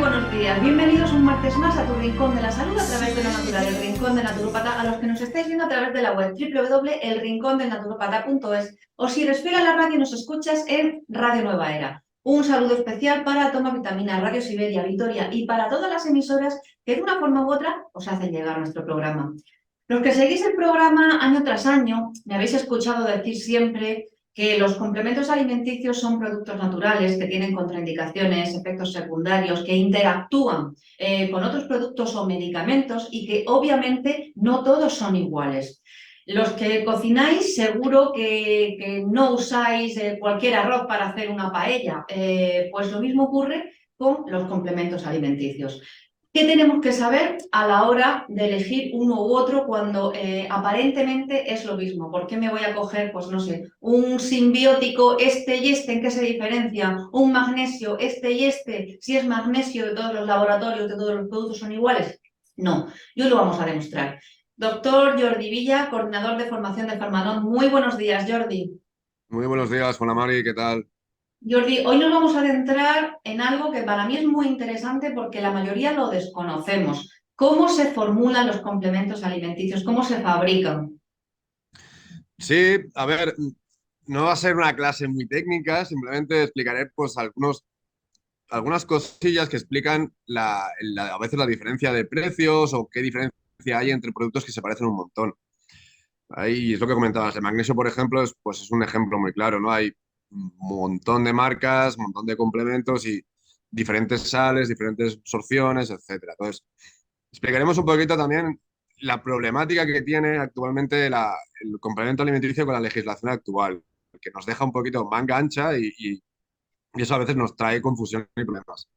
buenos días, bienvenidos un martes más a tu Rincón de la Salud a través de la Natural, el Rincón de Naturópata, a los que nos estáis viendo a través de la web www.elrincondelnaturopata.es o si respiras la radio y nos escuchas en Radio Nueva Era. Un saludo especial para Toma Vitamina, Radio Siberia, Vitoria y para todas las emisoras que de una forma u otra os hacen llegar nuestro programa. Los que seguís el programa año tras año, me habéis escuchado decir siempre que los complementos alimenticios son productos naturales que tienen contraindicaciones, efectos secundarios, que interactúan con otros productos o medicamentos y que obviamente no todos son iguales. Los que cocináis seguro que no usáis cualquier arroz para hacer una paella, pues lo mismo ocurre con los complementos alimenticios. ¿Qué tenemos que saber a la hora de elegir uno u otro cuando aparentemente es lo mismo? ¿Por qué me voy a coger, pues no sé, un simbiótico este y este? ¿En qué se diferencia? ¿Un magnesio este y este? Si es magnesio de todos los laboratorios, de todos los productos son iguales. No, y hoy lo vamos a demostrar. Doctor Jordi Villa, coordinador de formación de Farmadón. Muy buenos días, Jordi. Muy buenos días, Juana Mari, ¿qué tal? Jordi, hoy nos vamos a adentrar en algo que para mí es muy interesante porque la mayoría lo desconocemos. ¿Cómo se formulan los complementos alimenticios? ¿Cómo se fabrican? Sí, a ver, no va a ser una clase muy técnica, simplemente explicaré pues algunas cosillas que explican a veces la diferencia de precios o qué diferencia hay entre productos que se parecen un montón. Ahí es lo que comentabas, el magnesio, por ejemplo, pues es un ejemplo muy claro, ¿no? Hay un montón de marcas, un montón de complementos y diferentes sales, diferentes absorciones, etcétera. Entonces, explicaremos un poquito también la problemática que tiene actualmente el complemento alimenticio con la legislación actual, que nos deja un poquito manga ancha y eso a veces nos trae confusión y problemas.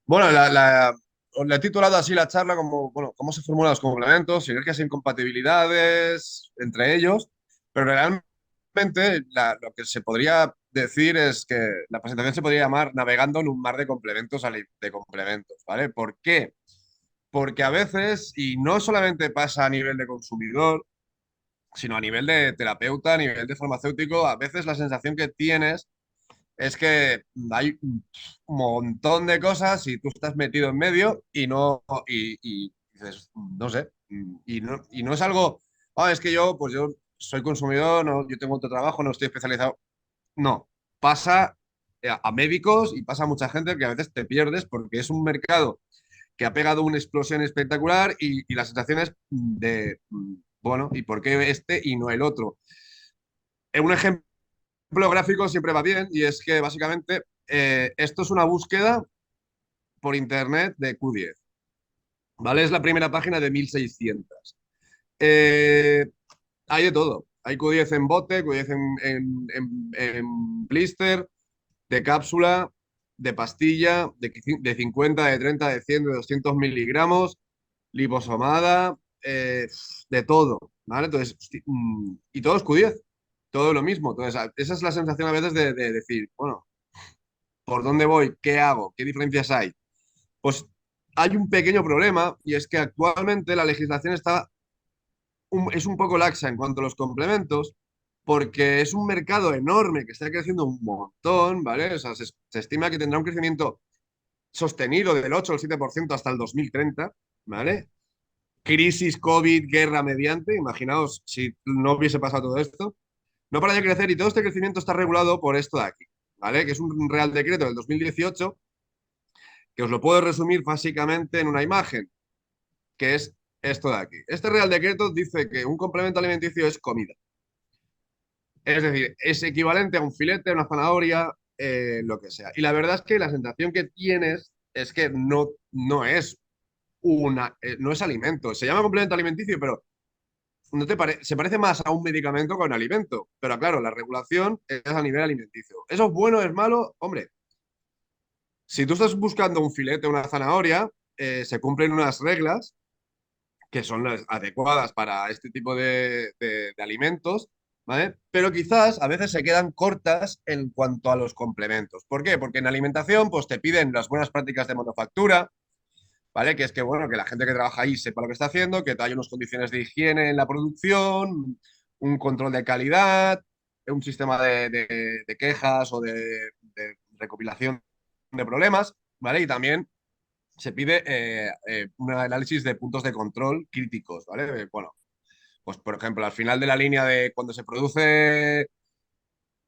Bueno, le he titulado así la charla como, bueno, cómo se formulan los complementos, sinergias e incompatibilidades entre ellos, pero realmente lo que se podría decir es que la presentación se podría llamar Navegando en un mar de complementos, de complementos, ¿vale? ¿Por qué? Porque a veces, y no solamente pasa a nivel de consumidor, sino a nivel de terapeuta, a nivel de farmacéutico, a veces la sensación que tienes es que hay un montón de cosas y tú estás metido en medio y dices, no sé, y no es algo, "Ah, es que yo soy consumidor, no, yo tengo otro trabajo, no estoy especializado". No, pasa a médicos y pasa a mucha gente que a veces te pierdes porque es un mercado que ha pegado una explosión espectacular y la sensación es bueno, ¿y por qué este y no el otro? Un ejemplo gráfico siempre va bien y es que básicamente esto es una búsqueda por internet de Q10, ¿vale? Es la primera página de 1600. Eh, hay de todo. Hay Q10 en bote, Q10 en blister, de cápsula, de pastilla, de 50, de 30, de 100, de 200 miligramos, liposomada, de todo, ¿vale? Entonces, y todo es Q10, todo lo mismo. Entonces, esa es la sensación a veces de decir, bueno, ¿por dónde voy? ¿Qué hago? ¿Qué diferencias hay? Pues hay un pequeño problema y es que actualmente la legislación es un poco laxa en cuanto a los complementos porque es un mercado enorme que está creciendo un montón, ¿vale? O sea, se estima que tendrá un crecimiento sostenido del 8 al 7% hasta el 2030, ¿vale? Crisis, COVID, guerra mediante, imaginaos si no hubiese pasado todo esto, no para de crecer y todo este crecimiento está regulado por esto de aquí, ¿vale? Que es un Real Decreto del 2018 que os lo puedo resumir básicamente en una imagen, que es esto de aquí. Este Real Decreto dice que un complemento alimenticio es comida. Es decir, es equivalente a un filete, a una zanahoria, lo que sea. Y la verdad es que la sensación que tienes es que no es no es alimento. Se llama complemento alimenticio, pero se parece más a un medicamento que a un alimento. Pero claro, la regulación es a nivel alimenticio. ¿Eso es bueno o es malo? Hombre, si tú estás buscando un filete o una zanahoria, se cumplen unas reglas que son las adecuadas para este tipo de alimentos, ¿vale? Pero quizás a veces se quedan cortas en cuanto a los complementos. ¿Por qué? Porque en alimentación pues te piden las buenas prácticas de manufactura, ¿vale? Que es que, bueno, que la gente que trabaja ahí sepa lo que está haciendo, que haya unas condiciones de higiene en la producción, un control de calidad, un sistema de quejas o de recopilación de problemas. ¿vale? Y también se pide un análisis de puntos de control críticos, ¿vale? Bueno, pues por ejemplo, al final de la línea de cuando se produce,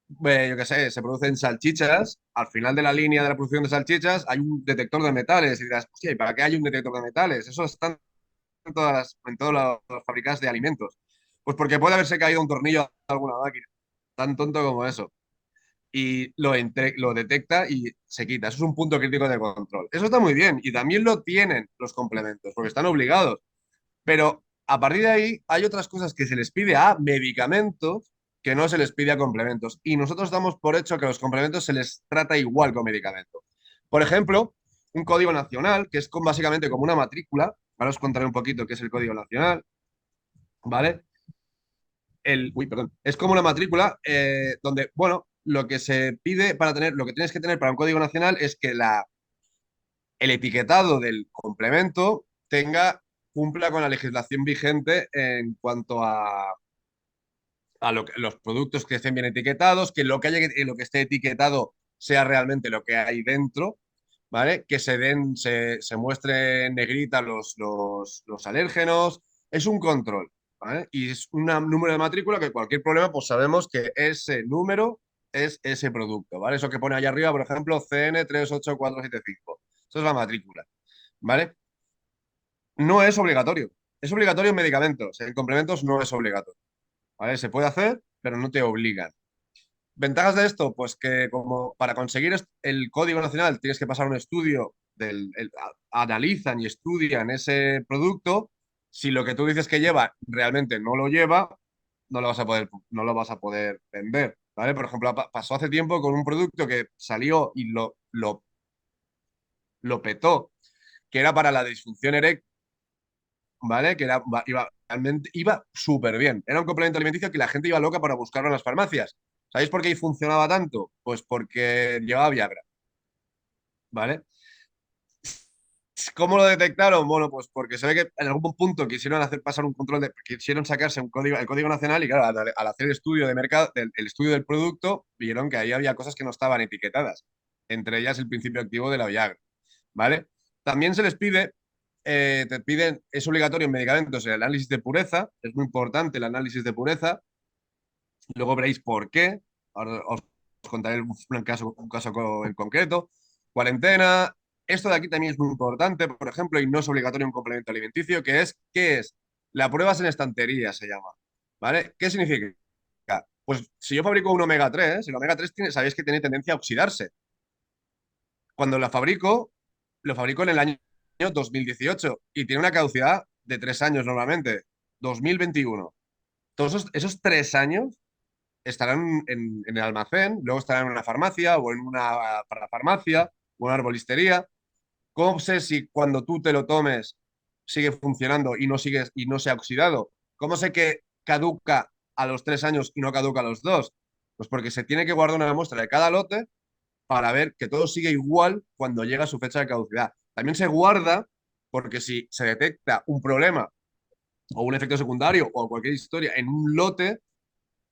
yo qué sé, se producen salchichas, al final de la línea de la producción de salchichas hay un detector de metales y dirás, hostia, ¿y para qué hay un detector de metales? Eso está en todas las fábricas de alimentos. Pues porque puede haberse caído un tornillo a alguna máquina, tan tonto como eso. Y lo detecta y se quita. Eso es un punto crítico de control. Eso está muy bien y también lo tienen los complementos porque están obligados. Pero a partir de ahí hay otras cosas que se les pide a medicamentos que no se les pide a complementos. Y nosotros damos por hecho que a los complementos se les trata igual con medicamentos. Por ejemplo, un código nacional, que es básicamente como una matrícula. Ahora os contaré un poquito qué es el código nacional, ¿vale? Uy, perdón. Es como una matrícula donde, bueno, lo que se pide para tener, lo que tienes que tener para un código nacional es que el etiquetado del complemento cumpla con la legislación vigente en cuanto a los productos que estén bien etiquetados, que lo que esté etiquetado sea realmente lo que hay dentro, ¿vale? Que se muestre en negrita los alérgenos. Es un control, ¿vale? Y es un número de matrícula que cualquier problema, pues sabemos que ese número es ese producto, ¿vale? Eso que pone allá arriba, por ejemplo, CN 38475. Eso es la matrícula, ¿vale? No es obligatorio. Es obligatorio en medicamentos. En complementos no es obligatorio, ¿vale? Se puede hacer, pero no te obligan. ¿Ventajas de esto? Pues que como para conseguir el código nacional tienes que pasar un estudio analizan y estudian ese producto. Si lo que tú dices que lleva realmente no lo lleva, no lo vas a poder vender, ¿vale? Por ejemplo, pasó hace tiempo con un producto que salió y lo petó, que era para la disfunción eréctil, ¿vale? Que realmente iba súper bien. Era un complemento alimenticio que la gente iba loca para buscarlo en las farmacias. ¿Sabéis por qué funcionaba tanto? Pues porque llevaba Viagra, ¿vale? ¿Cómo lo detectaron? Bueno, pues porque se ve que en algún punto quisieron hacer pasar un control quisieron sacarse el código nacional y claro, al hacer el estudio de mercado, el estudio del producto, vieron que ahí había cosas que no estaban etiquetadas, entre ellas el principio activo de la Viagra, ¿vale? También se les pide, te piden, es obligatorio en medicamentos el análisis de pureza, es muy importante el análisis de pureza, luego veréis por qué, ahora os contaré un caso en concreto, cuarentena. Esto de aquí también es muy importante, por ejemplo, y no es obligatorio un complemento alimenticio, ¿qué es? La pruebas en estantería se llama, ¿vale? ¿Qué significa? Pues si yo fabrico un omega 3, el omega 3 sabéis que tiene tendencia a oxidarse. Cuando lo fabrico en el año 2018 y tiene una caducidad de 3 años normalmente, 2021. Todos esos 3 años estarán en el almacén, luego estarán en una farmacia o en una parafarmacia o en una herbolistería. ¿Cómo sé si cuando tú te lo tomes sigue funcionando y no se ha oxidado? ¿Cómo sé que caduca a los 3 años y no caduca a los dos? Pues porque se tiene que guardar una muestra de cada lote para ver que todo sigue igual cuando llega a su fecha de caducidad. También se guarda porque si se detecta un problema o un efecto secundario o cualquier historia en un lote,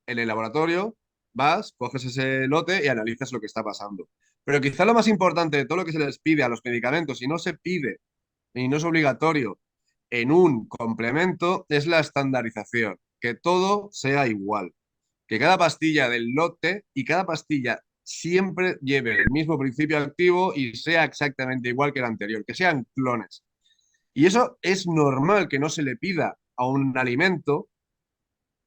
en el laboratorio, vas, coges ese lote y analizas lo que está pasando. Pero quizá lo más importante de todo lo que se les pide a los medicamentos, y no se pide y no es obligatorio en un complemento, es la estandarización, que todo sea igual, que cada pastilla del lote y cada pastilla siempre lleve el mismo principio activo y sea exactamente igual que el anterior, que sean clones. Y eso es normal que no se le pida a un alimento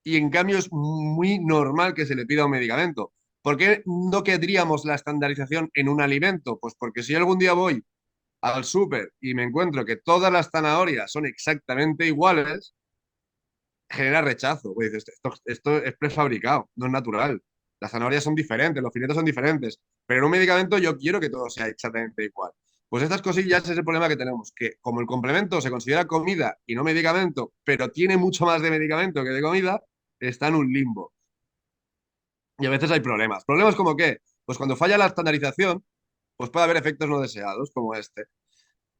y en cambio es muy normal que se le pida un medicamento. ¿Por qué no querríamos la estandarización en un alimento? Pues porque si algún día voy al súper y me encuentro que todas las zanahorias son exactamente iguales, genera rechazo. Pues dices, esto es prefabricado, no es natural. Las zanahorias son diferentes, los filetes son diferentes, pero en un medicamento yo quiero que todo sea exactamente igual. Pues estas cosillas es el problema que tenemos, que como el complemento se considera comida y no medicamento, pero tiene mucho más de medicamento que de comida, está en un limbo. Y a veces hay problemas. ¿Problemas como qué? Pues cuando falla la estandarización, pues puede haber efectos no deseados, como este.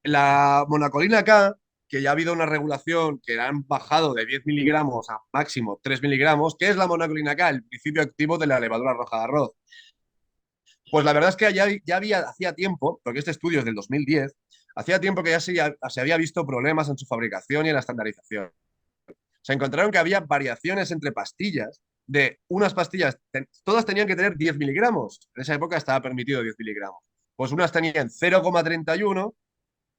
La monacolina K, que ya ha habido una regulación que la han bajado de 10 miligramos a máximo 3 miligramos, ¿qué es la monacolina K? El principio activo de la levadura roja de arroz. Pues la verdad es que ya había, hacía tiempo, porque este estudio es del 2010, hacía tiempo que se había visto problemas en su fabricación y en la estandarización. Se encontraron que había variaciones entre pastillas, de unas pastillas, todas tenían que tener 10 miligramos. En esa época estaba permitido 10 miligramos. Pues unas tenían 0,31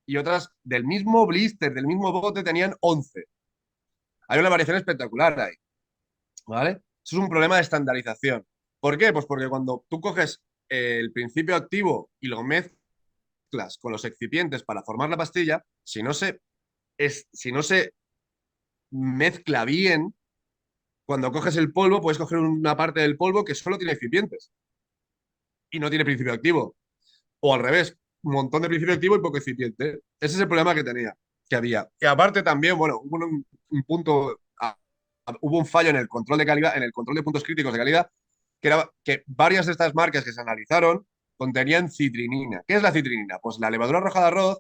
y otras del mismo blister, del mismo bote, tenían 11. Hay una variación espectacular ahí, ¿vale? Eso es un problema de estandarización. ¿Por qué? Pues porque cuando tú coges el principio activo y lo mezclas con los excipientes para formar la pastilla, si no se mezcla bien, cuando coges el polvo, puedes coger una parte del polvo que solo tiene excipientes y no tiene principio activo. O al revés, un montón de principio activo y poco excipiente. Ese es el problema que había. Y aparte también, bueno, hubo un punto, hubo un fallo en el control de calidad, en el control de puntos críticos de calidad, que era que varias de estas marcas que se analizaron contenían citrinina. ¿Qué es la citrinina? Pues la levadura roja de arroz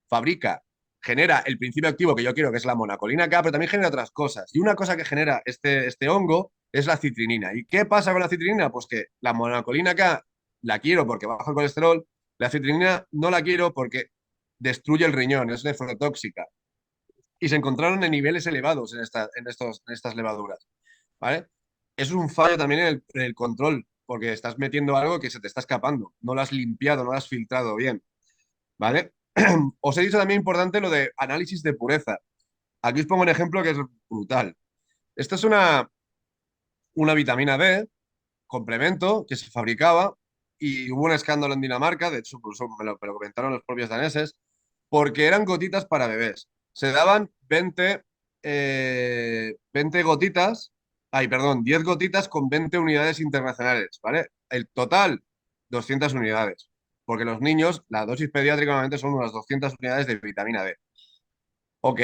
fabrica, genera el principio activo que yo quiero, que es la monacolina K, pero también genera otras cosas. Y una cosa que genera este hongo es la citrinina. ¿Y qué pasa con la citrinina? Pues que la monacolina K la quiero porque baja el colesterol, la citrinina no la quiero porque destruye el riñón, es nefrotóxica. Y se encontraron en niveles elevados en estas levaduras, ¿vale? Eso es un fallo también en el control, porque estás metiendo algo que se te está escapando, no lo has limpiado, no lo has filtrado bien, ¿vale? Os he dicho también importante lo de análisis de pureza. Aquí os pongo un ejemplo que es brutal. Esta es una vitamina D, complemento, que se fabricaba y hubo un escándalo en Dinamarca, de hecho, incluso me lo comentaron los propios daneses, porque eran gotitas para bebés. Se daban 20 gotitas, ay, perdón, 10 gotitas con 20 unidades internacionales, ¿vale? El total, 200 unidades. Porque los niños, la dosis pediátrica normalmente son unas 200 unidades de vitamina D. Ok,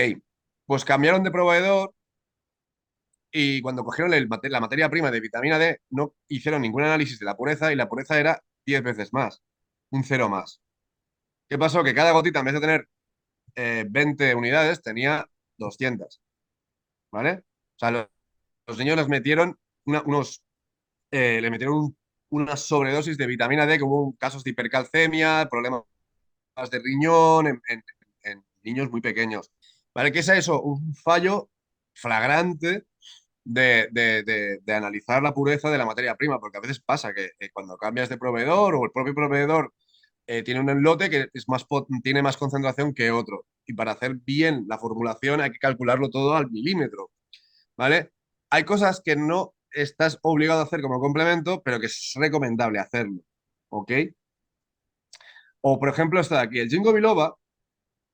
pues cambiaron de proveedor y cuando cogieron la materia prima de vitamina D no hicieron ningún análisis de la pureza y la pureza era 10 veces más, un cero más. ¿Qué pasó? Que cada gotita en vez de tener 20 unidades tenía 200, ¿vale? O sea, los niños les metieron le metieron una sobredosis de vitamina D, que hubo casos de hipercalcemia, problemas de riñón en niños muy pequeños. ¿Vale? ¿Qué es eso? Un fallo flagrante de analizar la pureza de la materia prima, porque a veces pasa que cuando cambias de proveedor o el propio proveedor tiene un lote que tiene más concentración que otro. Y para hacer bien la formulación hay que calcularlo todo al milímetro, ¿vale? Hay cosas que no estás obligado a hacer como complemento, pero que es recomendable hacerlo, ¿ok? O, por ejemplo, esto de aquí, el ginkgo biloba,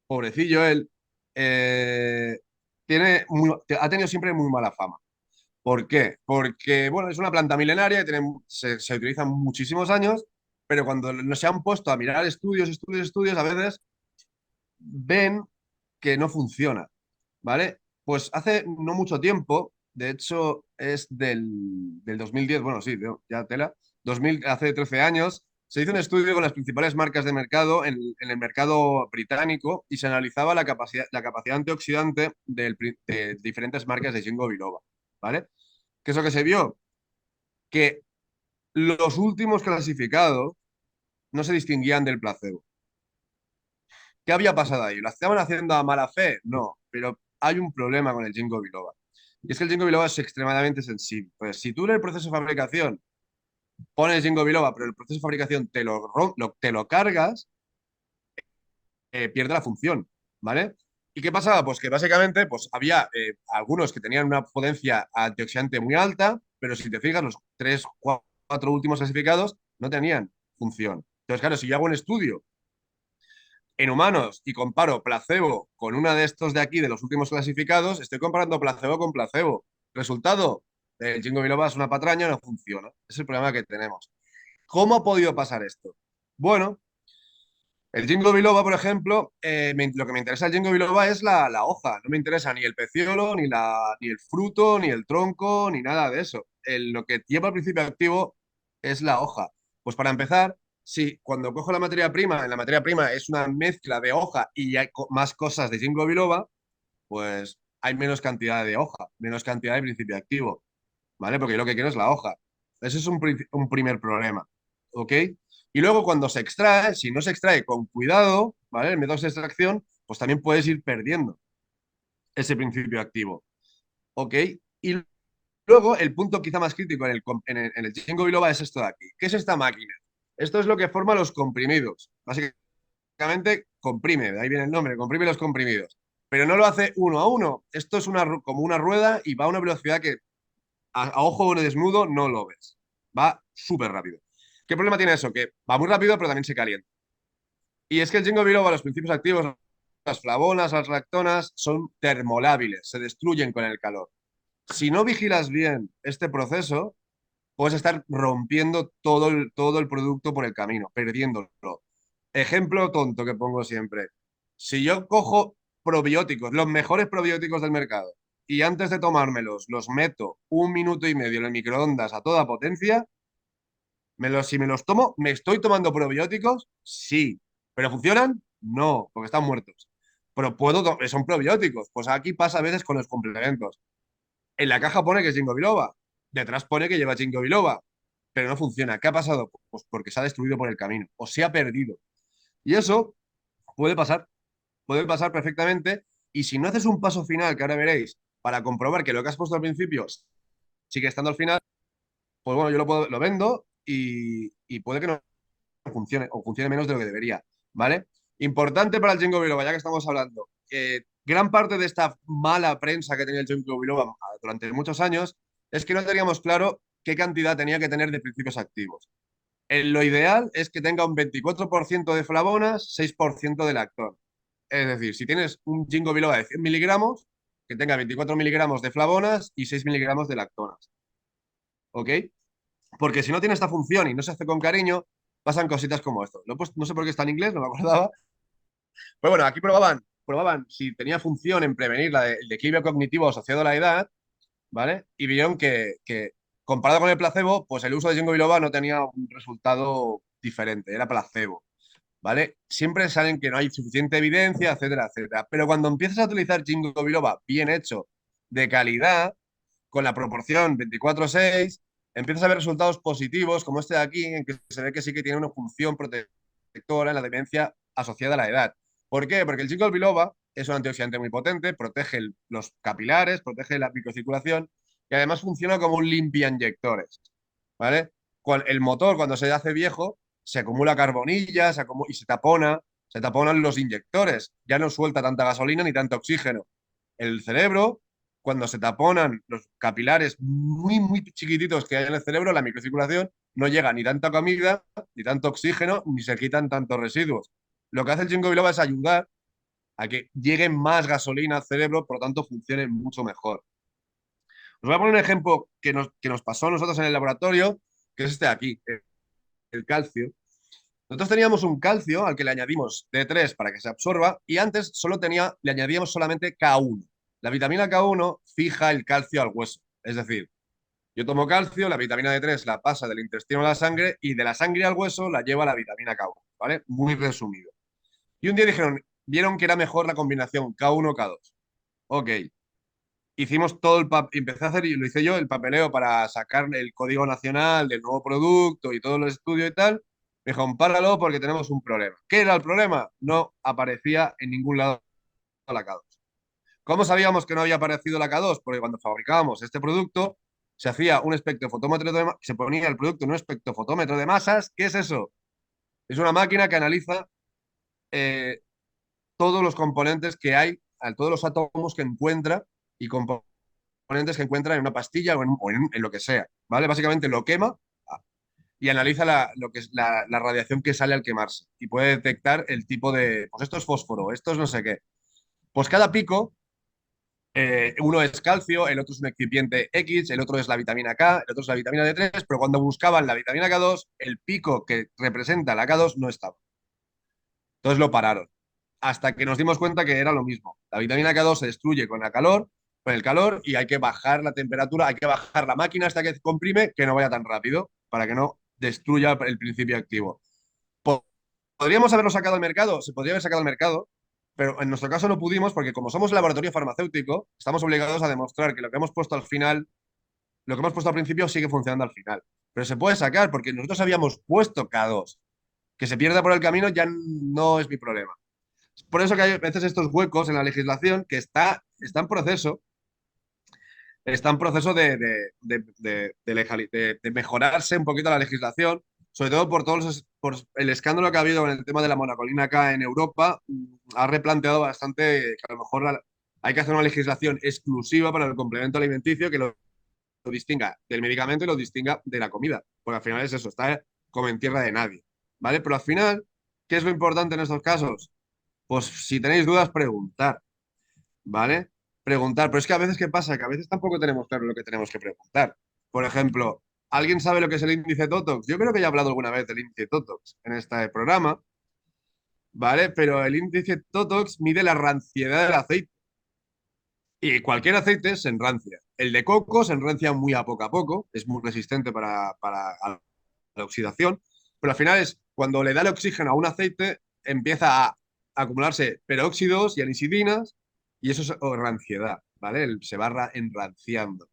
pobrecillo él, eh, ha tenido siempre muy mala fama. ¿Por qué? Porque, bueno, es una planta milenaria, se utiliza muchísimos años, pero cuando nos se han puesto a mirar estudios, a veces ven que no funciona, ¿vale? Pues hace no mucho tiempo, de hecho es del 2010, bueno, sí, ya tela, 2000, hace 13 años, se hizo un estudio con las principales marcas de mercado en el mercado británico y se analizaba la capacidad antioxidante de diferentes marcas de Ginkgo biloba, ¿vale? ¿Qué es lo que se vio? Que los últimos clasificados no se distinguían del placebo. ¿Qué había pasado ahí? ¿Lo estaban haciendo a mala fe? No, pero hay un problema con el ginkgo biloba. Y es que el ginkgo biloba es extremadamente sensible. Pues si tú en el proceso de fabricación pones ginkgo biloba, pero el proceso de fabricación te lo cargas, pierde la función, ¿vale? ¿Y qué pasaba? Pues que básicamente pues había algunos que tenían una potencia antioxidante muy alta, pero si te fijas, los 3, 4 últimos clasificados no tenían función. Entonces, claro, si yo hago un estudio en humanos y comparo placebo con una de estos de aquí, de los últimos clasificados, estoy comparando placebo con placebo. Resultado, el ginkgo biloba es una patraña, no funciona. Ese es el problema que tenemos. ¿Cómo ha podido pasar esto? Bueno, el ginkgo biloba, por ejemplo, lo que me interesa del ginkgo biloba es la hoja. No me interesa ni el peciolo, ni el fruto, ni el tronco, ni nada de eso. Lo que lleva al principio activo es la hoja. Pues para empezar, si cuando cojo la materia prima, en la materia prima es una mezcla de hoja y hay más cosas de ginkgo biloba, pues hay menos cantidad de hoja, menos cantidad de principio activo, ¿vale? Porque yo lo que quiero es la hoja. Ese es un primer problema. ¿ok? Y luego cuando se extrae, si no se extrae con cuidado, ¿vale? El método de extracción, pues también puedes ir perdiendo ese principio activo, ¿ok? Y luego el punto quizá más crítico en el ginkgo biloba es esto de aquí. ¿Qué es esta máquina? Esto es lo que forma los comprimidos. Básicamente comprime, de ahí viene el nombre, comprime los comprimidos. Pero no lo hace uno a uno. Esto es como una rueda y va a una velocidad que a ojo desnudo no lo ves. Va súper rápido. ¿Qué problema tiene eso? Que va muy rápido, pero también se calienta. Y es que el ginkgo biloba, los principios activos, las flavonas, las lactonas, son termolábiles, se destruyen con el calor. Si no vigilas bien este proceso, puedes estar rompiendo todo el producto por el camino, perdiéndolo. Ejemplo tonto que pongo siempre. Si yo cojo probióticos, los mejores probióticos del mercado, y antes de tomármelos los meto 1 minuto y medio en el microondas a toda potencia, si me los tomo, ¿me estoy tomando probióticos? Sí. ¿Pero funcionan? No, porque están muertos. Pero son probióticos. Pues aquí pasa a veces con los complementos. En la caja pone que es ginkgo biloba. Detrás pone que lleva ginkgo biloba. Pero no funciona. ¿Qué ha pasado? Pues porque se ha destruido por el camino. O se ha perdido. Y eso puede pasar. Puede pasar perfectamente. Y si no haces un paso final, que ahora veréis, para comprobar que lo que has puesto al principio sigue estando al final, pues bueno, yo lo vendo y puede que no funcione o funcione menos de lo que debería, ¿vale? Importante para el ginkgo biloba, ya que estamos hablando. Gran parte de esta mala prensa que tenía el ginkgo biloba durante muchos años es que no teníamos claro qué cantidad tenía que tener de principios activos. Lo ideal es que tenga un 24% de flavonas, 6% de lactón. Es decir, si tienes un ginkgo biloba de 100 miligramos, que tenga 24 miligramos de flavonas y 6 miligramos de lactonas. ¿Ok? Porque si no tiene esta función y no se hace con cariño, pasan cositas como esto. No sé por qué está en inglés, no me acordaba. Pero bueno, aquí probaban si tenía función en prevenir el declive cognitivo asociado a la edad, ¿vale? Y vieron que comparado con el placebo, pues el uso de ginkgo biloba no tenía un resultado diferente, era placebo, ¿vale? Siempre salen que no hay suficiente evidencia, etcétera, etcétera. Pero cuando empiezas a utilizar ginkgo biloba bien hecho, de calidad, con la proporción 24:6, empiezas a ver resultados positivos, como este de aquí, en que se ve que sí que tiene una función protectora en la demencia asociada a la edad. ¿Por qué? Porque el ginkgo biloba es un antioxidante muy potente, protege los capilares, protege la microcirculación y además funciona como un limpiainyectores, ¿vale? El motor, cuando se hace viejo, se acumula carbonilla y se taponan los inyectores, ya no suelta tanta gasolina ni tanto oxígeno. El cerebro, cuando se taponan los capilares muy, muy chiquititos que hay en el cerebro, la microcirculación, no llega ni tanta comida, ni tanto oxígeno, ni se quitan tantos residuos. Lo que hace el ginkgo biloba es ayudar a que llegue más gasolina al cerebro, por lo tanto funcione mucho mejor. Os voy a poner un ejemplo que nos pasó a nosotros en el laboratorio, que es este de aquí, el calcio. Nosotros teníamos un calcio al que le añadimos D3 para que se absorba y antes le añadíamos solamente K1. La vitamina K1 fija el calcio al hueso. Es decir, yo tomo calcio, la vitamina D3 la pasa del intestino a la sangre y de la sangre al hueso la lleva la vitamina K1, ¿vale? Muy resumido. Y un día vieron que era mejor la combinación K1-K2. Ok. Hicimos todo empecé a hacer, y lo hice yo, el papeleo para sacar el código nacional del nuevo producto y todo el estudio y tal. Me dijo, páralo porque tenemos un problema. ¿Qué era el problema? No aparecía en ningún lado la K2. ¿Cómo sabíamos que no había aparecido la K2? Porque cuando fabricábamos este producto, se hacía un espectrofotómetro se ponía el producto en un espectrofotómetro de masas. ¿Qué es eso? Es una máquina que analiza eh, todos los componentes que hay, todos los átomos que encuentra y componentes que encuentra en una pastilla o en lo que sea, ¿vale? Básicamente lo quema y analiza lo que es la radiación que sale al quemarse y puede detectar el tipo de, pues esto es fósforo, esto es no sé qué. Pues cada pico, uno es calcio, el otro es un excipiente X, el otro es la vitamina K, el otro es la vitamina D3, pero cuando buscaban la vitamina K2, el pico que representa la K2 no estaba. Entonces lo pararon. Hasta que nos dimos cuenta que era lo mismo. La vitamina K2 se destruye con el calor y hay que bajar la temperatura, hay que bajar la máquina hasta que comprime, que no vaya tan rápido, para que no destruya el principio activo. ¿Podríamos haberlo sacado al mercado? Se podría haber sacado al mercado, pero en nuestro caso no pudimos porque como somos laboratorio farmacéutico, estamos obligados a demostrar que lo que hemos puesto al final, lo que hemos puesto al principio sigue funcionando al final. pero se puede sacar porque nosotros habíamos puesto K2. Que se pierda por el camino ya no es mi problema. Por eso que hay a veces estos huecos en la legislación que está en proceso de mejorarse un poquito la legislación, sobre todo por el escándalo que ha habido con el tema de la monacolina acá en Europa. Ha replanteado bastante que a lo mejor hay que hacer una legislación exclusiva para el complemento alimenticio que lo distinga del medicamento y lo distinga de la comida, porque al final es eso, está como en tierra de nadie, ¿vale? Pero al final, ¿qué es lo importante en estos casos? Pues si tenéis dudas, preguntar, ¿vale? Preguntar, pero es que a veces, ¿qué pasa? Que a veces tampoco tenemos claro lo que tenemos que preguntar. Por ejemplo, ¿alguien sabe lo que es el índice TOTOX? Yo creo que ya he hablado alguna vez del índice TOTOX en este programa, ¿vale? Pero el índice TOTOX mide la ranciedad del aceite y cualquier aceite se enrancia. El de coco se enrancia muy a poco, es muy resistente para la oxidación, pero al final es cuando le da el oxígeno a un aceite, empieza a acumularse peróxidos y anisidinas y eso es ranciedad, ¿vale? Se va enranciando.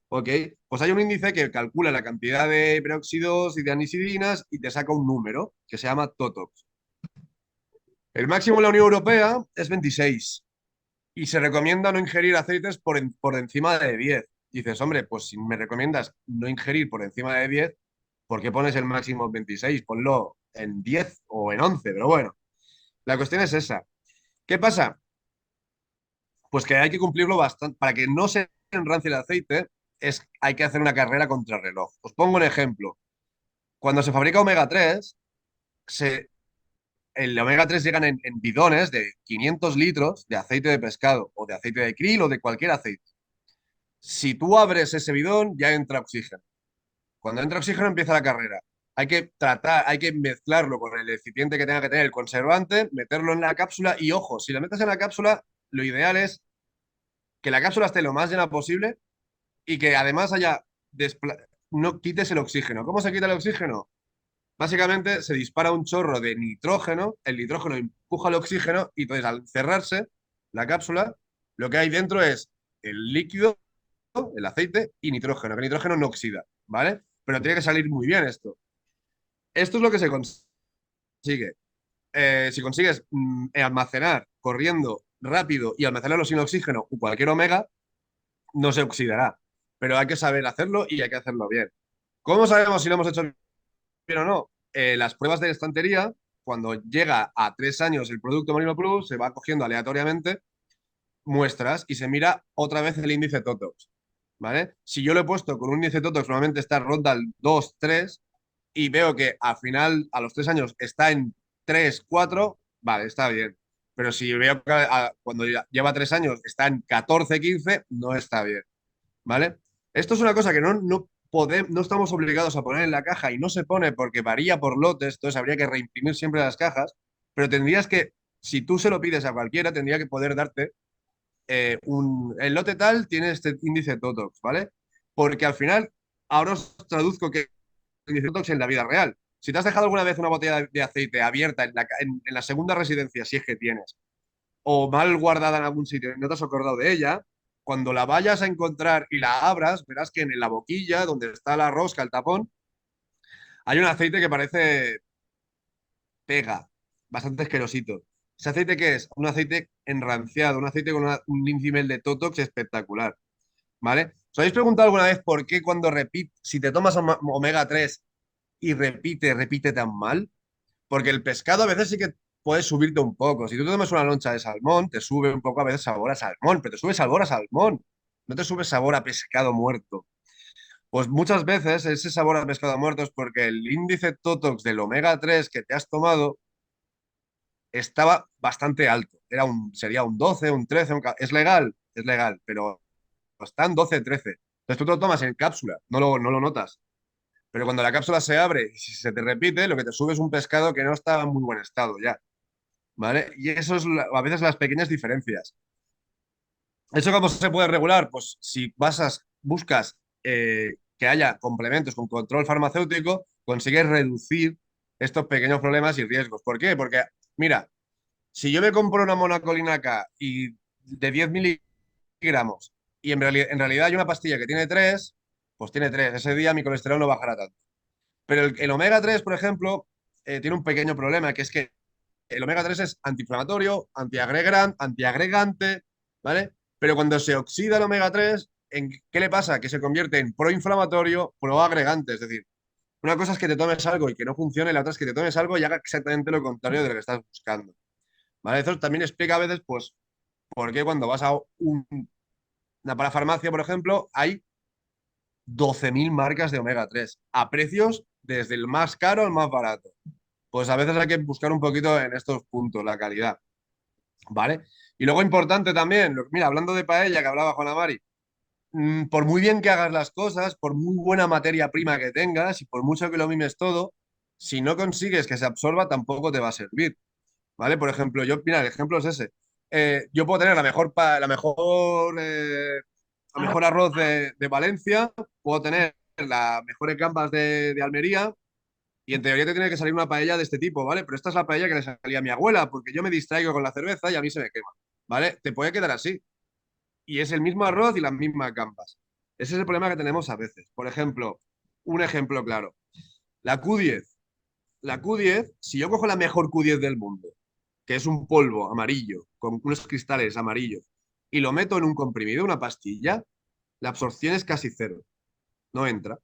¿Ok? Pues hay un índice que calcula la cantidad de peróxidos y de anisidinas y te saca un número que se llama TOTOX. El máximo en la Unión Europea es 26 y se recomienda no ingerir aceites por encima de 10. Dices, hombre, pues si me recomiendas no ingerir por encima de 10, ¿por qué pones el máximo en 26? Ponlo en 10 o en 11, pero bueno, la cuestión es esa. ¿Qué pasa? Pues que hay que cumplirlo bastante. Para que no se enrancie el aceite, hay que hacer una carrera contra reloj. Os pongo un ejemplo. Cuando se fabrica omega 3, el omega 3 llegan en bidones de 500 litros de aceite de pescado o de aceite de krill o de cualquier aceite. Si tú abres ese bidón, ya entra oxígeno. Cuando entra oxígeno empieza la carrera. Hay que mezclarlo con el excipiente que tenga que tener el conservante, meterlo en la cápsula y ojo, si lo metes en la cápsula, lo ideal es que la cápsula esté lo más llena posible y que además no quites el oxígeno. ¿Cómo se quita el oxígeno? Básicamente se dispara un chorro de nitrógeno, el nitrógeno empuja el oxígeno y entonces al cerrarse la cápsula, lo que hay dentro es el líquido, el aceite y nitrógeno, que el nitrógeno no oxida, ¿vale? Pero tiene que salir muy bien esto. Esto es lo que se consigue. Si consigues almacenar corriendo rápido y almacenarlo sin oxígeno o cualquier omega, no se oxidará. Pero hay que saber hacerlo y hay que hacerlo bien. ¿Cómo sabemos si lo hemos hecho bien o no? Las pruebas de estantería, cuando llega a 3 años el producto Molino Plus, se va cogiendo aleatoriamente muestras y se mira otra vez el índice TOTOX, ¿vale? Si yo lo he puesto con un índice TOTOX, normalmente está ronda al 2, 3, y veo que al final, a los 3 años, está en 3, 4, vale, está bien. Pero si veo que cuando lleva 3 años está en 14, 15, no está bien, ¿vale? Esto es una cosa que no estamos obligados a poner en la caja y no se pone porque varía por lotes, entonces habría que reimprimir siempre las cajas, pero tendrías que, si tú se lo pides a cualquiera, tendría que poder darte el lote tal tiene este índice TOTOX, ¿vale? Porque al final, ahora os traduzco qué es el índice TOTOX en la vida real. Si te has dejado alguna vez una botella de aceite abierta en la segunda residencia, si es que tienes, o mal guardada en algún sitio y no te has acordado de ella, cuando la vayas a encontrar y la abras, verás que en la boquilla, donde está la rosca, el tapón, hay un aceite que parece pega, bastante asquerosito. ¿Ese aceite qué es? Un aceite enranciado, un aceite con un nivel de Totox espectacular, ¿vale? ¿Os habéis preguntado alguna vez por qué cuando si te tomas omega 3 y repite tan mal? Porque el pescado a veces sí que puede subirte un poco. Si tú te tomas una loncha de salmón, te sube un poco a veces sabor a salmón, pero te sube sabor a salmón, no te sube sabor a pescado muerto. Pues muchas veces ese sabor a pescado muerto es porque el índice Totox del omega 3 que te has tomado estaba bastante alto. Sería un 12, un 13, es legal, pero están 12, 13. Entonces tú te lo tomas en cápsula, no lo notas. Pero cuando la cápsula se abre y si se te repite, lo que te sube es un pescado que no está en muy buen estado ya, ¿vale? Y eso es a veces las pequeñas diferencias. ¿Eso cómo se puede regular? Pues si buscas que haya complementos con control farmacéutico, consigues reducir estos pequeños problemas y riesgos. ¿Por qué? Porque, mira, si yo me compro una monacolina K y de 10 miligramos y en realidad hay una pastilla que tiene 3, pues tiene 3. Ese día mi colesterol no bajará tanto. Pero el omega 3, por ejemplo, tiene un pequeño problema, que es que el omega 3 es antiinflamatorio, antiagregante, ¿vale? Pero cuando se oxida el omega 3, ¿qué le pasa? Que se convierte en proinflamatorio, proagregante. Es decir, una cosa es que te tomes algo y que no funcione, la otra es que te tomes algo y haga exactamente lo contrario de lo que estás buscando. ¿Vale? Eso también explica a veces, pues, por qué cuando vas a una parafarmacia, por ejemplo, hay 12.000 marcas de omega 3 a precios desde el más caro al más barato. Pues a veces hay que buscar un poquito en estos puntos la calidad, ¿vale? Y luego importante también, mira, hablando de paella que hablaba Juana Mari, por muy bien que hagas las cosas, por muy buena materia prima que tengas y por mucho que lo mimes todo, si no consigues que se absorba, tampoco te va a servir, ¿vale? Por ejemplo, mira, el ejemplo es ese. Yo puedo tener la mejor arroz de Valencia, puedo tener las mejores gambas de Almería y en teoría te tiene que salir una paella de este tipo, ¿vale? Pero esta es la paella que le salía a mi abuela porque yo me distraigo con la cerveza y a mí se me quema, ¿vale? Te puede quedar así. Y es el mismo arroz y las mismas gambas. Ese es el problema que tenemos a veces. Por ejemplo, un ejemplo claro. La Q10. La Q10, si yo cojo la mejor Q10 del mundo, que es un polvo amarillo, con unos cristales amarillos, y lo meto en un comprimido, una pastilla, la absorción es casi cero. No entra.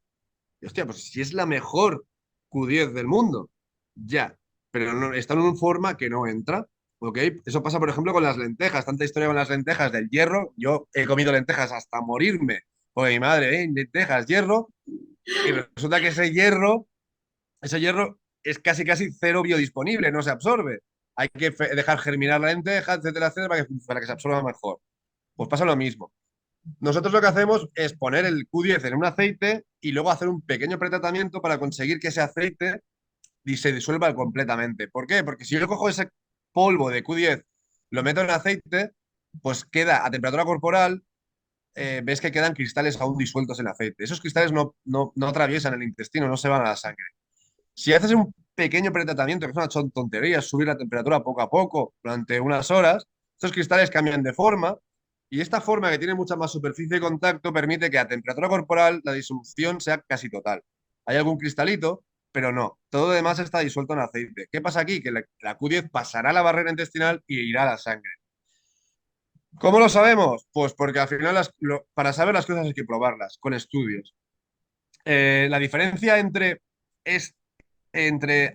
Y hostia, pues si es la mejor Q10 del mundo, ya. Pero no, está en una forma que no entra. ¿Ok? Eso pasa, por ejemplo, con las lentejas. Tanta historia con las lentejas del hierro. Yo he comido lentejas hasta morirme. Porque mi madre, lentejas, hierro. Y resulta que ese hierro es casi casi cero biodisponible, no se absorbe. Hay que dejar germinar la lenteja, etcétera, etcétera, para que se absorba mejor. Pues pasa lo mismo. Nosotros lo que hacemos es poner el Q10 en un aceite y luego hacer un pequeño pretratamiento para conseguir que ese aceite se disuelva completamente. ¿Por qué? Porque si yo cojo ese polvo de Q10, lo meto en aceite, pues queda a temperatura corporal, ves que quedan cristales aún disueltos en aceite. Esos cristales no atraviesan el intestino, no se van a la sangre. Si haces un pequeño pretratamiento, que es una tontería, es subir la temperatura poco a poco durante unas horas, estos cristales cambian de forma y esta forma que tiene mucha más superficie de contacto permite que a temperatura corporal la disolución sea casi total. Hay algún cristalito, pero no. Todo lo demás está disuelto en aceite. ¿Qué pasa aquí? Que la Q10 pasará la barrera intestinal y irá a la sangre. ¿Cómo lo sabemos? Pues porque al final para saber las cosas hay que probarlas con estudios. La diferencia entre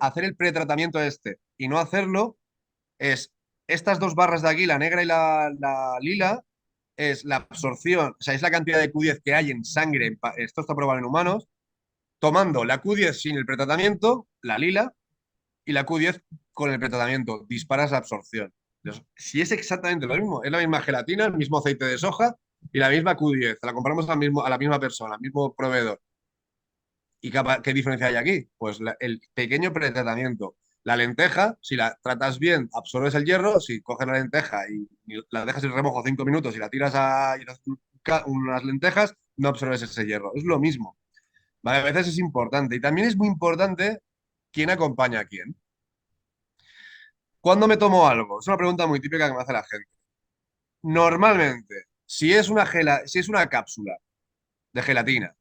hacer el pretratamiento este y no hacerlo es estas dos barras de aquí, la negra y la lila, es la absorción, o sea, es la cantidad de Q10 que hay en sangre, esto está probado en humanos, tomando la Q10 sin el pretratamiento, la lila, y la Q10 con el pretratamiento, disparas la absorción. Entonces, si es exactamente lo mismo, es la misma gelatina, el mismo aceite de soja y la misma Q10, la compramos a la misma persona, al mismo proveedor. ¿Y qué diferencia hay aquí? Pues el pequeño pretratamiento. La lenteja, si la tratas bien, absorbes el hierro. Si coges la lenteja y la dejas en remojo 5 minutos y la tiras y haces unas lentejas, no absorbes ese hierro. Es lo mismo. ¿Vale? A veces es importante. Y también es muy importante quién acompaña a quién. ¿Cuándo me tomo algo? Es una pregunta muy típica que me hace la gente. Normalmente, si es una cápsula de gelatina,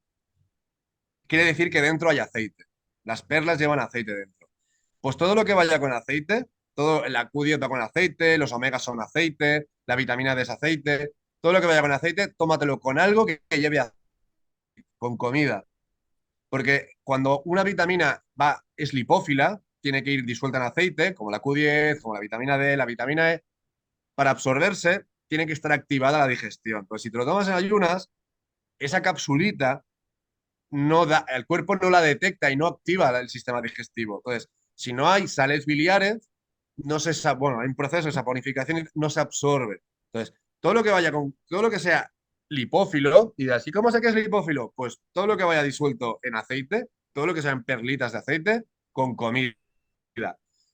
quiere decir que dentro hay aceite. Las perlas llevan aceite dentro. Pues todo lo que vaya con aceite, todo la Q10 va con aceite, los omegas son aceite, la vitamina D es aceite, todo lo que vaya con aceite, tómatelo con algo que lleve aceite, con comida. Porque cuando una vitamina es lipófila, tiene que ir disuelta en aceite, como la Q10, como la vitamina D, la vitamina E, para absorberse, tiene que estar activada la digestión. Pues si te lo tomas en ayunas, esa capsulita el cuerpo no la detecta y no activa el sistema digestivo. Entonces, si no hay sales biliares, bueno, hay un proceso de saponificación y no se absorbe. Entonces, todo lo que sea lipófilo, y así como sé que es lipófilo, pues todo lo que vaya disuelto en aceite, todo lo que sean perlitas de aceite, con comida.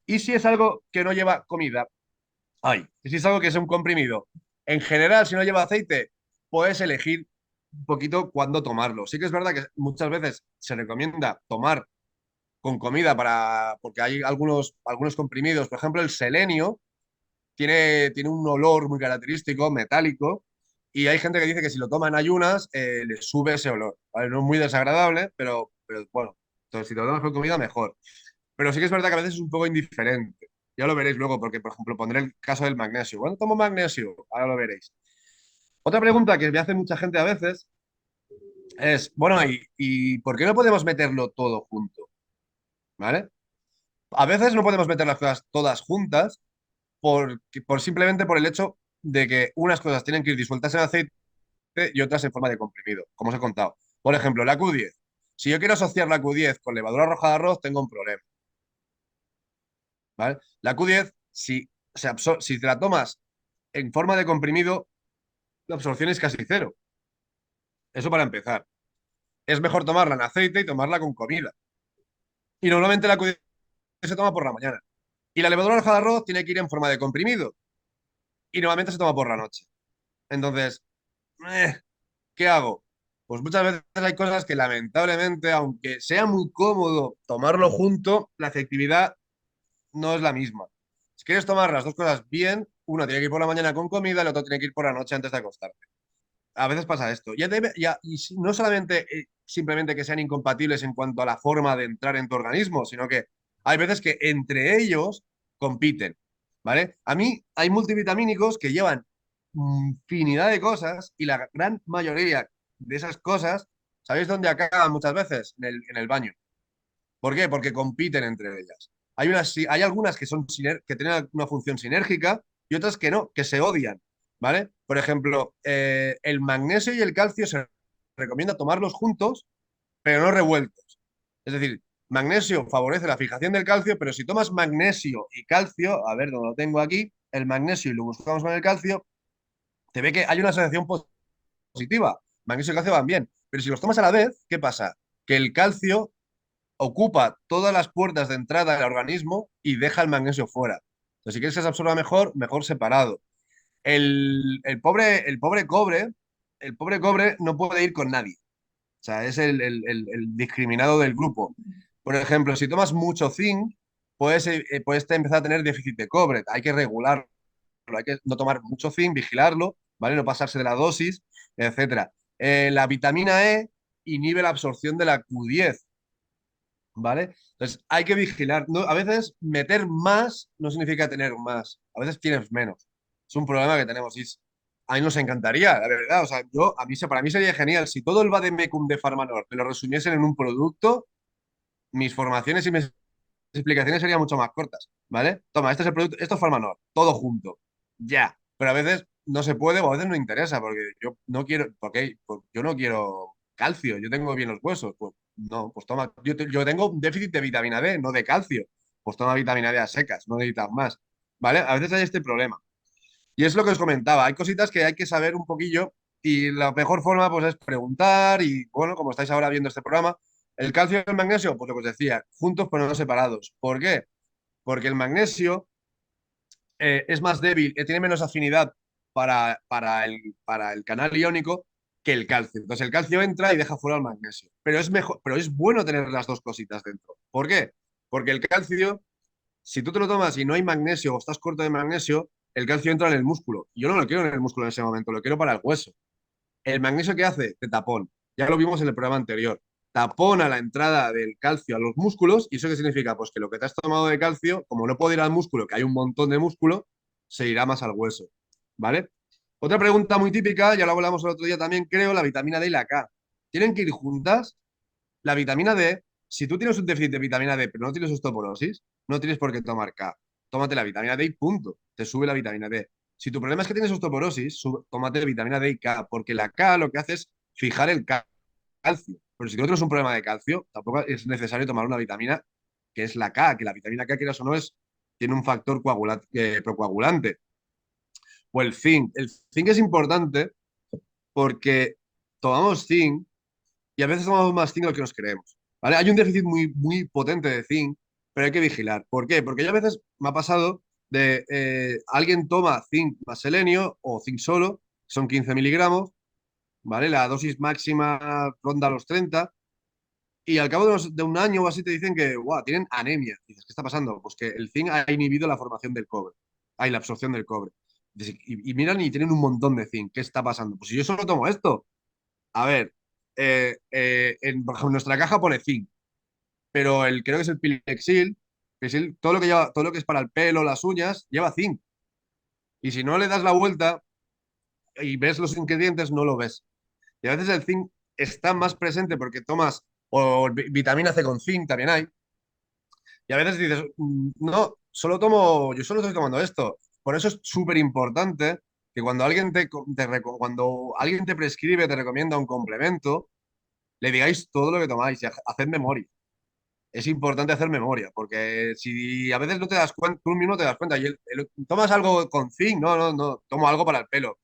Y si es algo que no lleva comida, y si es algo que es un comprimido, en general, si no lleva aceite, puedes elegir un poquito cuándo tomarlo. Sí que es verdad que muchas veces se recomienda tomar con comida porque hay algunos comprimidos, por ejemplo, el selenio tiene un olor muy característico, metálico, y hay gente que dice que si lo toma en ayunas le sube ese olor. ¿vale? No es muy desagradable, pero bueno, entonces si te lo tomas con comida, mejor. Pero sí que es verdad que a veces es un poco indiferente. Ya lo veréis luego, porque, por ejemplo, pondré el caso del magnesio. Bueno, tomo magnesio, ahora lo veréis. Otra pregunta que me hace mucha gente a veces es, bueno, ¿y por qué no podemos meterlo todo junto? ¿Vale? A veces no podemos meter las cosas todas juntas simplemente por el hecho de que unas cosas tienen que ir disueltas en aceite y otras en forma de comprimido, como os he contado. Por ejemplo, la Q10. Si yo quiero asociar la Q10 con levadura roja de arroz, tengo un problema, ¿vale? La Q10, si te la tomas en forma de comprimido, la absorción es casi cero. Eso para empezar. Es mejor tomarla en aceite y tomarla con comida. Y normalmente la Q10 se toma por la mañana. Y la levadura roja de arroz tiene que ir en forma de comprimido. Y normalmente se toma por la noche. Entonces, eh, ¿qué hago? Pues muchas veces hay cosas que lamentablemente, aunque sea muy cómodo tomarlo junto, la efectividad no es la misma. Si quieres tomar las dos cosas bien, uno tiene que ir por la mañana con comida, el otro tiene que ir por la noche antes de acostarte. A veces pasa esto. No solamente simplemente que sean incompatibles en cuanto a la forma de entrar en tu organismo, sino que hay veces que entre ellos compiten, ¿vale? A mí hay multivitamínicos que llevan infinidad de cosas y la gran mayoría de esas cosas, ¿sabéis dónde acaban muchas veces? En el baño. ¿Por qué? Porque compiten entre ellas. Hay algunas que tienen una función sinérgica y otras que no, que se odian, ¿vale? Por ejemplo, el magnesio y el calcio se recomienda tomarlos juntos, pero no revueltos. Es decir, magnesio favorece la fijación del calcio, pero si tomas magnesio y calcio, a ver dónde lo tengo aquí, el magnesio y lo buscamos con el calcio, te ve que hay una asociación positiva. Magnesio y calcio van bien, pero si los tomas a la vez, ¿qué pasa? Que el calcio ocupa todas las puertas de entrada del organismo y deja el magnesio fuera. Entonces, si quieres que se absorba mejor, mejor separado. El pobre cobre no puede ir con nadie. O sea, es el discriminado del grupo. Por ejemplo, si tomas mucho zinc, puedes empezar a tener déficit de cobre. Hay que regularlo, hay que no tomar mucho zinc, vigilarlo, ¿vale? No pasarse de la dosis, etcétera. La vitamina E inhibe la absorción de la Q10. ¿Vale? Entonces hay que vigilar. No, a veces meter más no significa tener más. A veces tienes menos. Es un problema que tenemos. A mí nos encantaría, la verdad. O sea, para mí sería genial si todo el Vademecum de Farmanor me lo resumiesen en un producto, mis formaciones y mis explicaciones serían mucho más cortas. ¿Vale? Toma, este es el producto, esto es Farmanor, todo junto. Ya. Pero a veces no se puede o a veces no interesa porque yo no quiero, porque yo no quiero calcio, yo tengo bien los huesos. Pues no, pues toma, yo tengo un déficit de vitamina D, no de calcio. Pues toma vitamina D a secas, no necesitas más. ¿Vale? A veces hay este problema. Y es lo que os comentaba, hay cositas que hay que saber un poquillo y la mejor forma pues es preguntar y bueno, como estáis ahora viendo este programa, el calcio y el magnesio, pues lo que os decía, juntos pero no separados. ¿Por qué? Porque el magnesio es más débil, tiene menos afinidad para el canal iónico que el calcio. Entonces el calcio entra y deja fuera el magnesio. Pero es mejor, pero es bueno tener las dos cositas dentro. ¿Por qué? Porque el calcio, si tú te lo tomas y no hay magnesio o estás corto de magnesio, el calcio entra en el músculo. Yo no lo quiero en el músculo en ese momento, lo quiero para el hueso. El magnesio que hace de tapón, ya lo vimos en el programa anterior, tapona la entrada del calcio a los músculos. ¿Y eso qué significa? Pues que lo que te has tomado de calcio, como no puede ir al músculo, que hay un montón de músculo, se irá más al hueso, ¿vale? Otra pregunta muy típica, ya lo hablamos el otro día también, creo, la vitamina D y la K. ¿Tienen que ir juntas? La vitamina D, si tú tienes un déficit de vitamina D pero no tienes osteoporosis, no tienes por qué tomar K. Tómate la vitamina D y punto. Te sube la vitamina D. Si tu problema es que tienes osteoporosis, tómate vitamina D y K, porque la K lo que hace es fijar el calcio. Pero si no tienes un problema de calcio, tampoco es necesario tomar una vitamina que es la K, que la vitamina K, quieras o no, tiene un factor procoagulante. O el zinc. El zinc es importante porque tomamos zinc y a veces tomamos más zinc de lo que nos creemos. ¿Vale? Hay un déficit muy, muy potente de zinc, pero hay que vigilar. ¿Por qué? Porque yo a veces me ha pasado de alguien toma zinc más selenio o zinc solo, son 15 miligramos, ¿vale? La dosis máxima ronda los 30 y al cabo de un año o así te dicen que, wow, tienen anemia. Dices, ¿qué está pasando? Pues que el zinc ha inhibido la formación del cobre, hay la absorción del cobre. Y miran y tienen un montón de zinc. ¿Qué está pasando? Pues si yo solo tomo esto. A ver, por ejemplo, nuestra caja pone zinc, pero creo que es el Pilexil, todo lo que lleva, todo lo que es para el pelo, las uñas, lleva zinc. Y si no le das la vuelta y ves los ingredientes, no lo ves. Y a veces el zinc está más presente porque tomas, o vitamina C con zinc también hay, y a veces dices, no, yo solo estoy tomando esto. Por eso es súper importante que cuando alguien cuando alguien te prescribe, te recomienda un complemento, le digáis todo lo que tomáis y haced memoria. Es importante hacer memoria, porque si a veces no te das cuenta, tú mismo te das cuenta, y tomas algo con zinc, no, tomo algo para el pelo.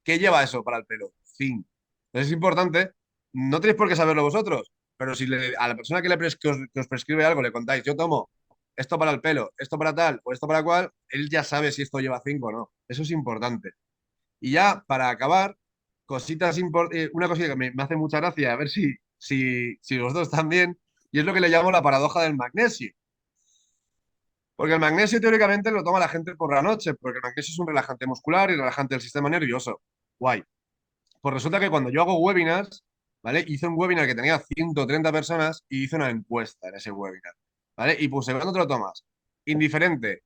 ¿Qué lleva eso para el pelo? Zinc. Entonces es importante, no tenéis por qué saberlo vosotros, pero si a la persona que os prescribe algo le contáis, yo tomo esto para el pelo, esto para tal o esto para cual, él ya sabe si esto lleva zinc o no. Eso es importante. Y ya para acabar, una cosita que me hace mucha gracia, a ver si vosotros también, y es lo que le llamo la paradoja del magnesio. Porque el magnesio teóricamente lo toma la gente por la noche, porque el magnesio es un relajante muscular y relajante del sistema nervioso. Guay. Pues resulta que cuando yo hago webinars, ¿vale? Hice un webinar que tenía 130 personas y hice una encuesta en ese webinar, ¿vale? Y puse, ¿cuándo te lo tomas? Indiferente,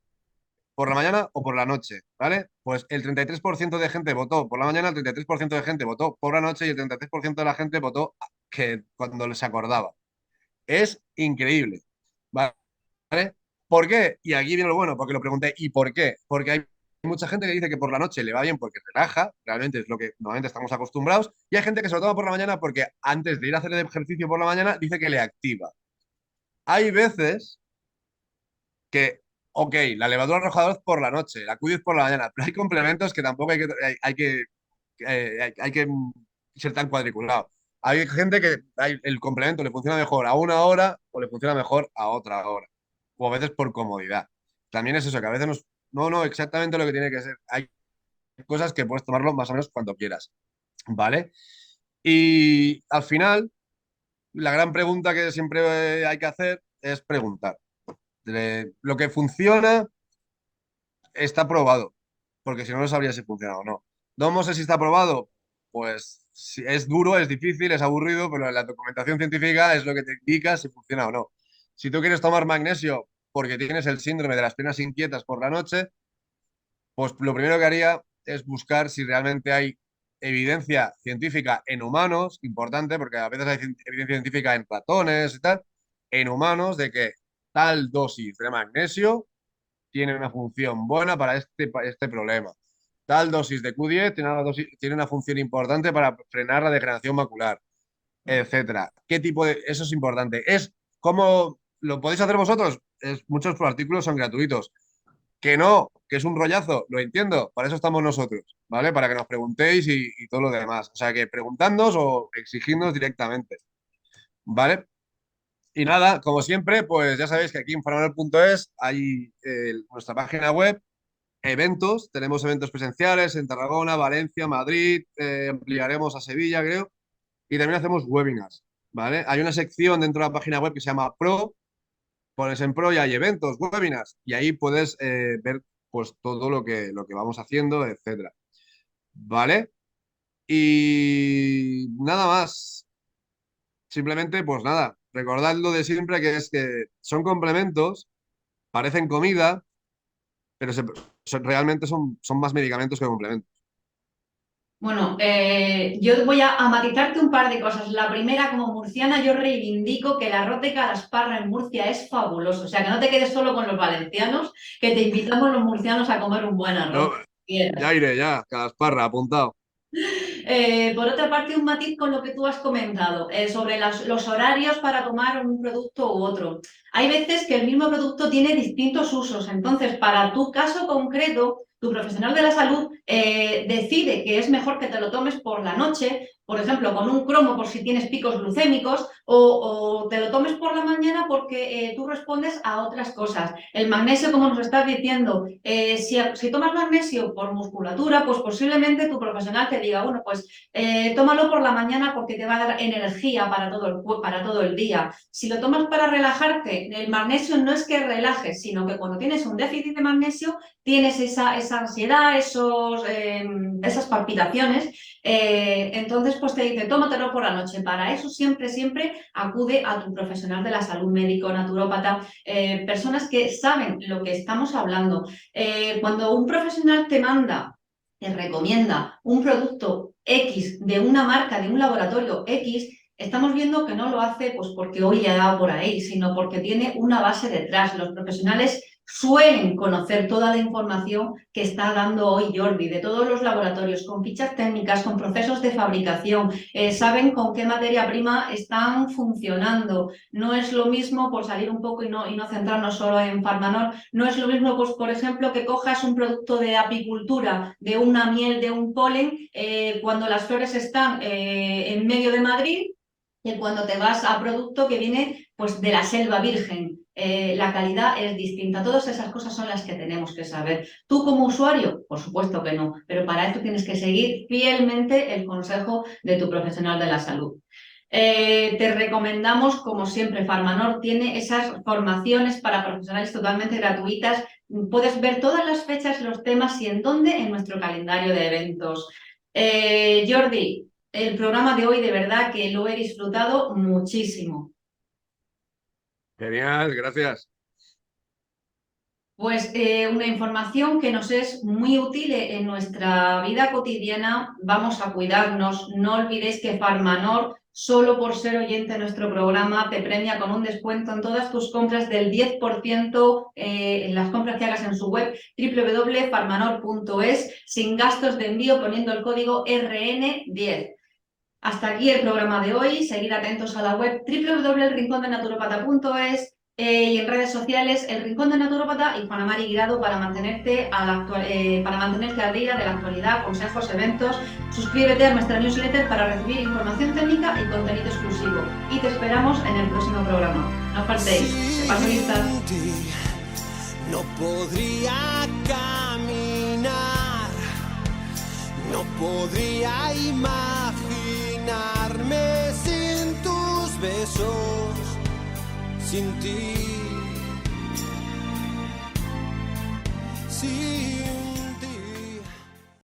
por la mañana o por la noche, ¿vale? Pues el 33% de gente votó por la mañana, el 33% de gente votó por la noche y el 33% de la gente votó que cuando les acordaba. Es increíble, ¿vale? ¿Por qué? Y aquí viene lo bueno, porque lo pregunté, ¿y por qué? Porque hay mucha gente que dice que por la noche le va bien porque relaja, realmente es lo que normalmente estamos acostumbrados, y hay gente que se lo toma por la mañana porque antes de ir a hacer el ejercicio por la mañana dice que le activa. Hay veces que, ok, la levadura arrojadora es por la noche, la Q10 por la mañana, pero hay complementos que tampoco hay que ser tan cuadriculado. Hay gente que el complemento le funciona mejor a una hora o le funciona mejor a otra hora, o a veces por comodidad. También es eso, que a veces no exactamente lo que tiene que ser. Hay cosas que puedes tomarlo más o menos cuando quieras, ¿vale? Y al final, la gran pregunta que siempre hay que hacer es preguntar. Lo que funciona está probado, porque si no, no sabría si funciona o no. No sé si está probado, pues es duro, es difícil, es aburrido, pero la documentación científica es lo que te indica si funciona o no. Si tú quieres tomar magnesio porque tienes el síndrome de las piernas inquietas por la noche, pues lo primero que haría es buscar si realmente hay evidencia científica en humanos, importante, porque a veces hay evidencia científica en ratones y tal, en humanos de que tal dosis de magnesio tiene una función buena para este problema. Tal dosis de Q10 tiene una función importante para frenar la degeneración macular, etcétera. ¿Qué tipo de...? Eso es importante. ¿Cómo lo podéis hacer vosotros? Muchos artículos son gratuitos. Que no, que es un rollazo, lo entiendo, para eso estamos nosotros, ¿vale? Para que nos preguntéis y todo lo demás. O sea, que preguntadnos o exigidnos directamente, ¿vale? Y nada, como siempre, pues ya sabéis que aquí en faraonel.es hay nuestra página web, eventos, tenemos eventos presenciales en Tarragona, Valencia, Madrid, ampliaremos a Sevilla, creo, y también hacemos webinars, ¿vale? Hay una sección dentro de la página web que se llama Pro, pones en Pro y hay eventos, webinars, y ahí puedes ver pues todo lo que vamos haciendo, etcétera, ¿vale? Y nada más, simplemente pues nada, recordad lo de siempre que es que son complementos, parecen comida, pero realmente son más medicamentos que complementos. Bueno, yo voy a matizarte un par de cosas. La primera, como murciana, yo reivindico que el arroz de Calasparra en Murcia es fabuloso. O sea, que no te quedes solo con los valencianos, que te invitamos los murcianos a comer un buen arroz. Yo, Quieras. ya iré, ya, Calasparra, apuntado. Por otra parte, un matiz con lo que tú has comentado sobre los horarios para tomar un producto u otro. Hay veces que el mismo producto tiene distintos usos, entonces para tu caso concreto, tu profesional de la salud decide que es mejor que te lo tomes por la noche, por ejemplo, con un cromo por si tienes picos glucémicos, o te lo tomes por la mañana porque tú respondes a otras cosas. El magnesio, como nos estás diciendo, si tomas magnesio por musculatura, pues posiblemente tu profesional te diga, bueno, pues tómalo por la mañana porque te va a dar energía para todo el día. Si lo tomas para relajarte, el magnesio no es que relajes, sino que cuando tienes un déficit de magnesio, tienes esa ansiedad, esas palpitaciones, entonces pues te dice, tómatelo por la noche. Para eso siempre acude a tu profesional de la salud, médico, naturópata, personas que saben lo que estamos hablando. Cuando un profesional te recomienda un producto X de una marca, de un laboratorio X, estamos viendo que no lo hace pues porque hoy ha dado por ahí, sino porque tiene una base detrás. Los profesionales suelen conocer toda la información que está dando hoy Jordi, de todos los laboratorios, con fichas técnicas, con procesos de fabricación, saben con qué materia prima están funcionando. No es lo mismo, por salir un poco y no centrarnos solo en Farmanor, no es lo mismo, pues, por ejemplo, que cojas un producto de apicultura, de una miel, de un polen, cuando las flores están en medio de Madrid, que cuando te vas a producto que viene pues, de la selva virgen. La calidad es distinta. Todas esas cosas son las que tenemos que saber. ¿Tú como usuario? Por supuesto que no, pero para esto tienes que seguir fielmente el consejo de tu profesional de la salud. Te recomendamos, como siempre, Farmanor tiene esas formaciones para profesionales totalmente gratuitas. Puedes ver todas las fechas, los temas y en dónde en nuestro calendario de eventos. Jordi, el programa de hoy de verdad que lo he disfrutado muchísimo. Genial, gracias. Pues una información que nos es muy útil en nuestra vida cotidiana. Vamos a cuidarnos. No olvidéis que Farmanor, solo por ser oyente de nuestro programa, te premia con un descuento en todas tus compras del 10% en las compras que hagas en su web www.farmanor.es, sin gastos de envío, poniendo el código RN10. Hasta aquí el programa de hoy. Seguid atentos a la web www.elrincondenaturopata.es y en redes sociales El Rincón de Naturópata y Juana Mari Guirado para mantenerte al día de la actualidad, consejos, eventos. Suscríbete a nuestra newsletter para recibir información técnica y contenido exclusivo. Y te esperamos en el próximo programa. No faltéis. De paso listas. No podría caminar, no podría imaginarme sin tus besos, sin ti.